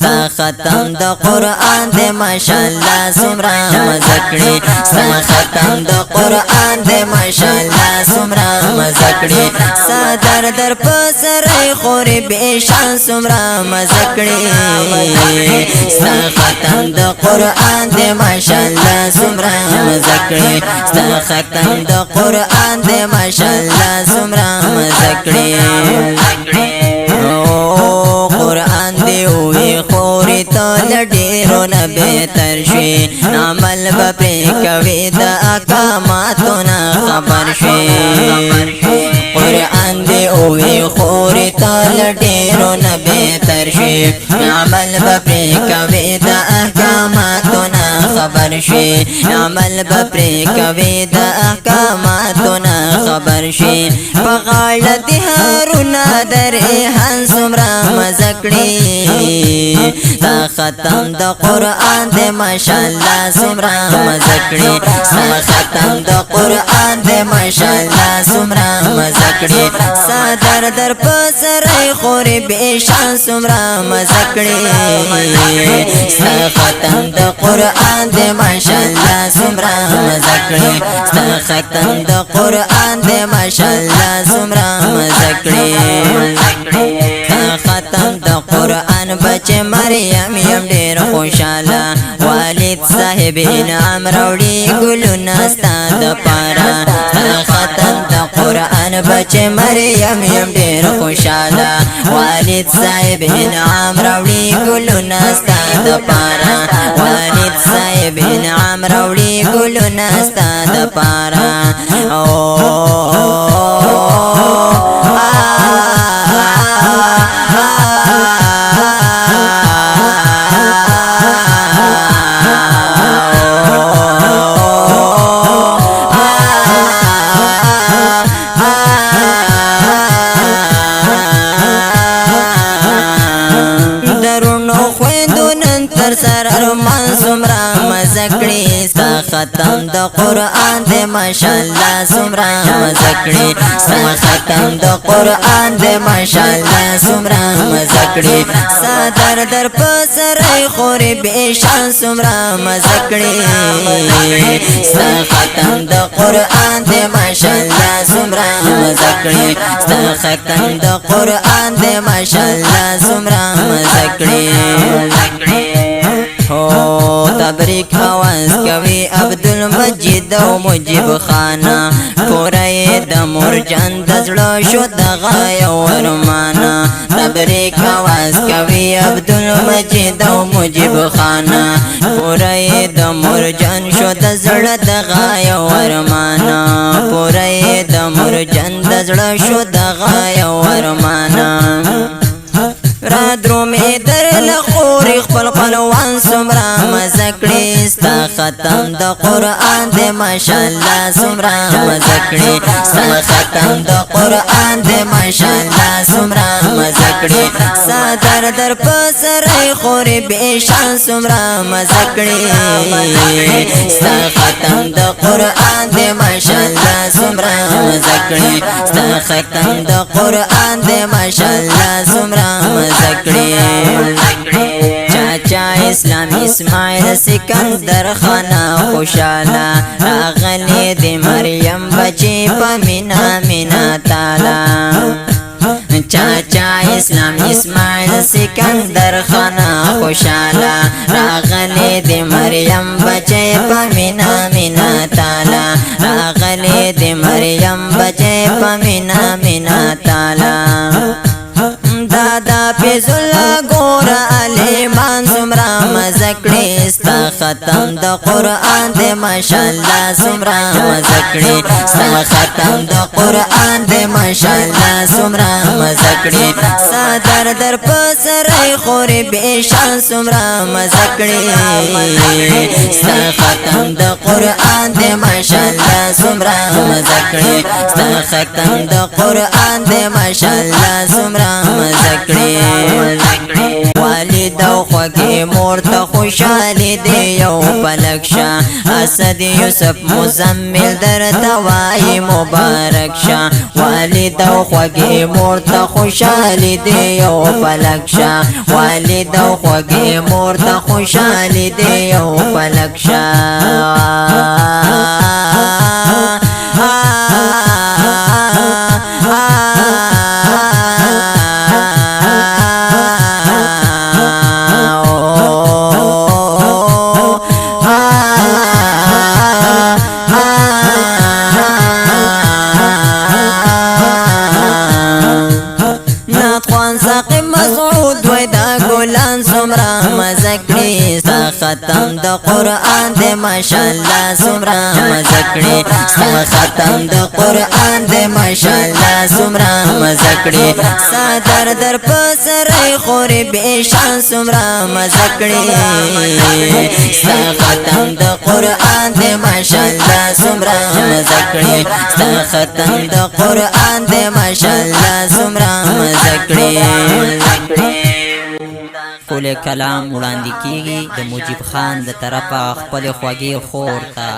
ستا ختم د قرآن دے ماشاءاللہ سمرا مزکڑی ستا ختم د قرآن دے ماشاءاللہ سمرا مزکڑی صدر در پسر خوری بیشان سمرا مزکڑی ستا ختم د قرآن دے ماشاءاللہ سمرا مزکڑی ستا ختم د قرآن دے ماشاءاللہ سمرا مزکڑی قرآن دی ہوئی خوری تو لڈیرو نا بہتر شوی عمل بپری کوی دا اقاماتو نا خبر شوی قرآن دی ہوئی خوری تو لڈیرو نا بہتر شوی عمل بپری کوی دا اقاماتو نا خبر شوی عمل بپری کوی دا اقاماتو نا خبر شوی پغالت هارونا در ایحان سمرا مزکڑی تا ختم دا قرآن دے ماشاءاللہ سمرا مزکڑی تا ختم دا قرآن دے ماشاءاللہ سمرا مزکڑی صدر در پسر خوری بیشان سمرا مزکڑی تا ختم دا قرآن دے ماشاءاللہ سمرا مزکڑی تا ختم دا قرآن دے ماشاءاللہ سمرا مزکڑی ختم دا قرآن بچے مریم یم دیر خوشالا والد صاحب انعام روڑی گلو ناستا دا پارا ختم دا قرآن بچے مریم یم دیر خوشالا والد صاحب انعام روڑی گلو ناستا دا پارا والد صاحب انعام روڑی گلو ناستا دا پارا مزکڑی ستا ختم دا قرآن دے ماشاءاللہ سمرا مزکڑی ستا ختم دا قرآن دے ماشاءاللہ سمرا مزکڑی صدر در پسر خوری بیشان سمرا مزکڑی ستا ختم دا قرآن دے ماشاءاللہ سمرا مزکڑی ستا ختم دا قرآن دے ماشاءاللہ سمرا مزکڑی تبریک آواز کوي عبدالمجید او مجیب خانا پوره د مرجان د زړه شو دغه یو ارمانا تبریک آواز کوي عبدالمجید او مجیب خانا پوره د مرجان شو د زړه دغه یو ارمانا پوره د مرجان د زړه شو دغه یو ارمانا را درومی در لخوری خپل خپلوان سمرا مزکڑی ستا ختم دا قرآن دے ماشاءاللہ سمرا مزکڑی ستا ختم دا قرآن دے ماشاءاللہ سمرا مزکڑی صدر در پسر خوری بیشان سمرا مزکڑی ستا ختم دا قرآن دے ماشاءاللہ سمرا مزکڑی ستا ختم دا قرآن دے ماشاءاللہ سمرا مزکڑی چاچا اسلام اسماعیل سکندر خانا خوشالا راغلی دی مریم بچی پا مینا مینا تالا چاچا اسلام اسماعیل سکندر خانا خوشالا راغلی دی مریم بچی پا مینا مینا تالا راغلی دی مریم بچی پا مینا مینا تالا دادا پیزولا گورا علیمان سمرا مزکڑی ستا ختم دا قرآن دے ماشاءاللہ سمرا مزکڑی ستا ختم دا قرآن دے ماشاءاللہ سمرا مزکڑی صدر در پسر خوری بیشان سمرا مزکڑی ستا ختم دا قرآن دے ماشاءاللہ سمرا مزکڑی ستا ختم دا قرآن دے ماشاءاللہ سمرا مزکڑی والد او خوږې مور ته خوشحالي دې یو پلک شه اسد یوسف مزمل درته وایي مبارک شه والد او خوږې مور ته خوشحالي دې یو پلک شه والد او خوږې مور ته خوشحالي دې یو پلک شه ختم د قرآن دې ماشاءالله سمرا مزکړي ختم د قرآن دې ماشاءالله سمرا مزکړي صدر در پسرې خوري بشان سمرا مزکړي ختم د قرآن دې ماشاءالله سمرا مزکړي ختم د قرآن دې ماشاءالله سمرا مزکړي ټول کلام وړاندې کیږي د مجيب خان د طرفه خپل خوږې خور ته